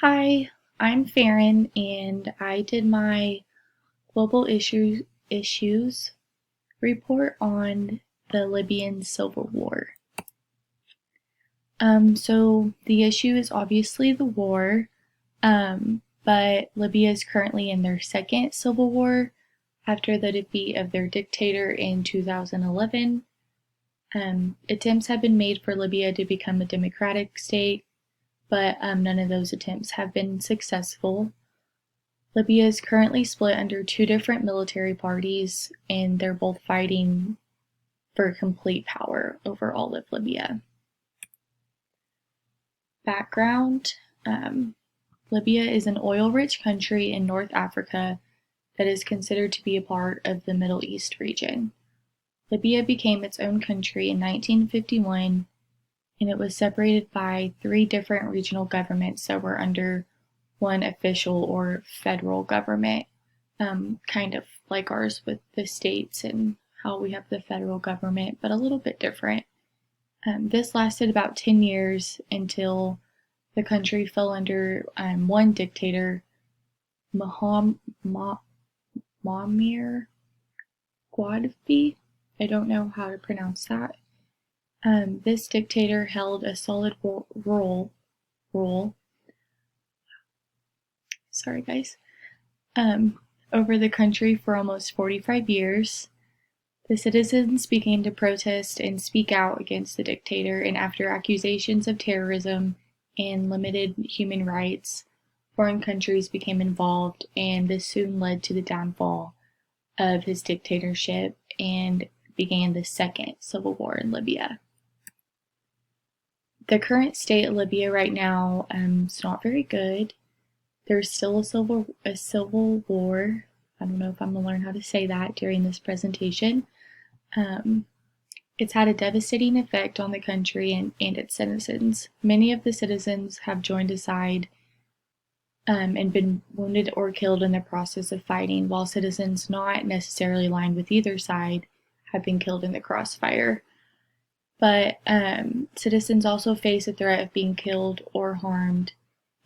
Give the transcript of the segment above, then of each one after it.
Hi, I'm Farron, and I did my global issues report on the Libyan civil war. So the issue is obviously the war, but Libya is currently in their second civil war after the defeat of their dictator in 2011. Attempts have been made for Libya to become a democratic state, but none of those attempts have been successful. Libya is currently split under two different military parties, and they're both fighting for complete power over all of Libya. Background: Libya is an oil-rich country in North Africa that is considered to be a part of the Middle East region. Libya became its own country in 1951, and it was separated by three different regional governments that were under one official or federal government, kind of like ours with the states and how we have the federal government, but a little bit different. This lasted about 10 years until the country fell under one dictator, Muammar Gaddafi. I don't know how to pronounce that. This dictator held a solid rule. Sorry, guys. Over the country for almost 45 years. The citizens began to protest and speak out against the dictator, and after accusations of terrorism and limited human rights, foreign countries became involved, and this soon led to the downfall of his dictatorship and began the second civil war in Libya. The current state of Libya right now is not very good. There's still a civil war. I don't know if I'm gonna learn how to say that during this presentation. It's had a devastating effect on the country and its citizens. Many of the citizens have joined a side and been wounded or killed in the process of fighting, while citizens not necessarily aligned with either side have been killed in the crossfire. But citizens also face a threat of being killed or harmed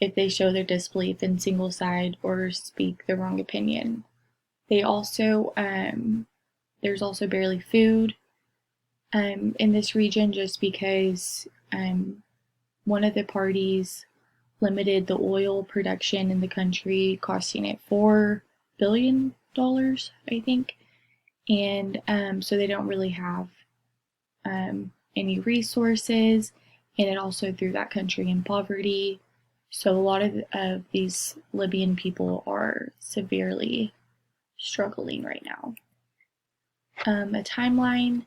if they show their disbelief in single side or speak the wrong opinion. There's also barely food in this region, just because one of the parties limited the oil production in the country, costing it $4 billion, I think. And so they don't really have any resources, and it also threw that country in poverty. So a lot of these Libyan people are severely struggling right now. A timeline: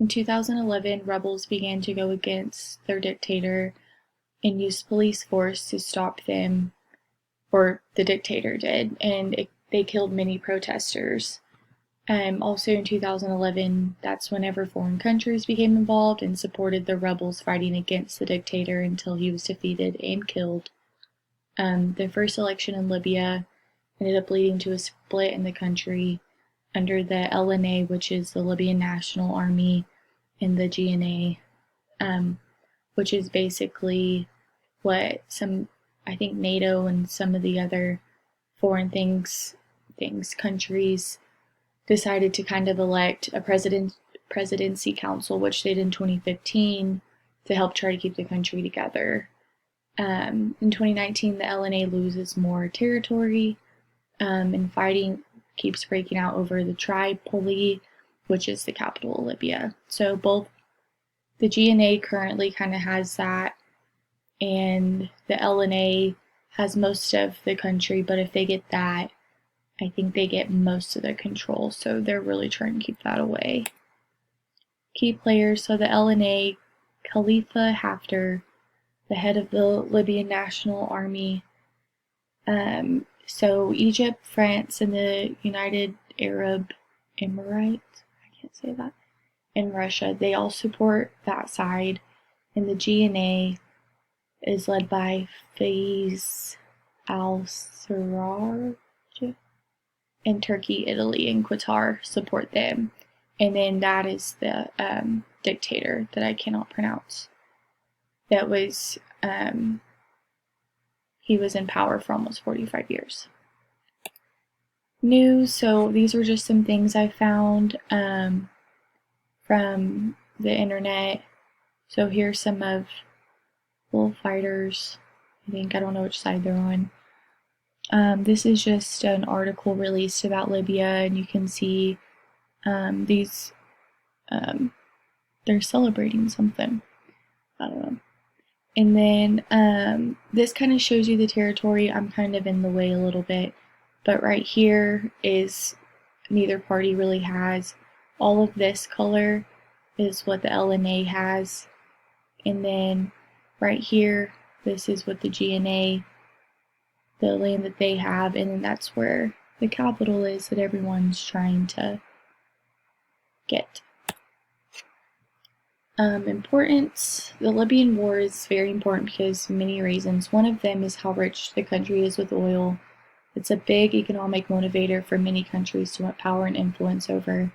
in 2011, rebels began to go against their dictator and used police force to stop them, or the dictator did, and they killed many protesters. Also in 2011, that's whenever foreign countries became involved and supported the rebels fighting against the dictator until he was defeated and killed. The first election in Libya ended up leading to a split in the country under the LNA, which is the Libyan National Army, and the GNA, which is basically what I think NATO and some of the other foreign countries decided to kind of elect a presidency council, which they did in 2015 to help try to keep the country together. In 2019, the LNA loses more territory, and fighting keeps breaking out over the Tripoli, which is the capital of Libya. So both the GNA currently kind of has that, and the LNA has most of the country, but if they get that, I think they get most of the control, so they're really trying to keep that away. Key players: so the LNA, Khalifa Haftar, the head of the Libyan National Army. So Egypt, France, and the United Arab Emirates, I can't say that, and Russia, they all support that side. And the GNA is led by Faiz al-Sarraj, and Turkey, Italy, and Qatar support them. And then that is the dictator that I cannot pronounce, that was he was in power for almost 45 years. News, so these were just some things I found from the internet. So here's some of little fighters. I don't know which side they're on. This is just an article released about Libya, and you can see these, they're celebrating something. I don't know. And then this kind of shows you the territory. I'm kind of in the way a little bit, but right here is neither party really has. All of this color is what the LNA has, and then right here, this is what the GNA, the land that they have, and then that's where the capital is that everyone's trying to get. Importance. The Libyan war is very important because of many reasons. One of them is how rich the country is with oil. It's a big economic motivator for many countries to want power and influence over.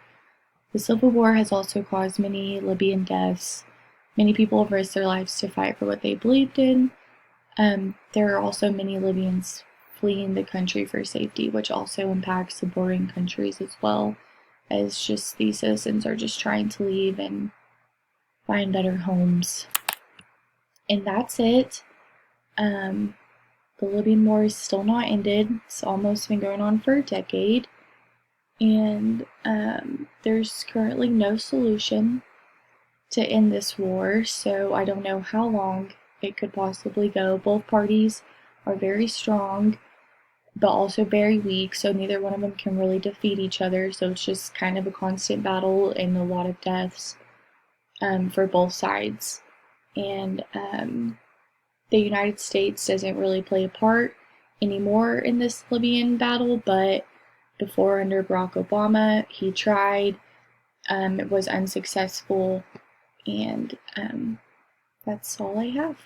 The civil war has also caused many Libyan deaths. Many people have risked their lives to fight for what they believed in. There are also many Libyans fleeing the country for safety, which also impacts the bordering countries as well, as just these citizens are just trying to leave and find better homes. And that's it. The Libyan war is still not ended. It's almost been going on for a decade. And there's currently no solution to end this war, so I don't know how long it could possibly go. Both parties are very strong, but also very weak, so neither one of them can really defeat each other, so it's just kind of a constant battle and a lot of deaths for both sides. And the United States doesn't really play a part anymore in this Libyan battle, but before, under Barack Obama, he tried. It was unsuccessful, and that's all I have.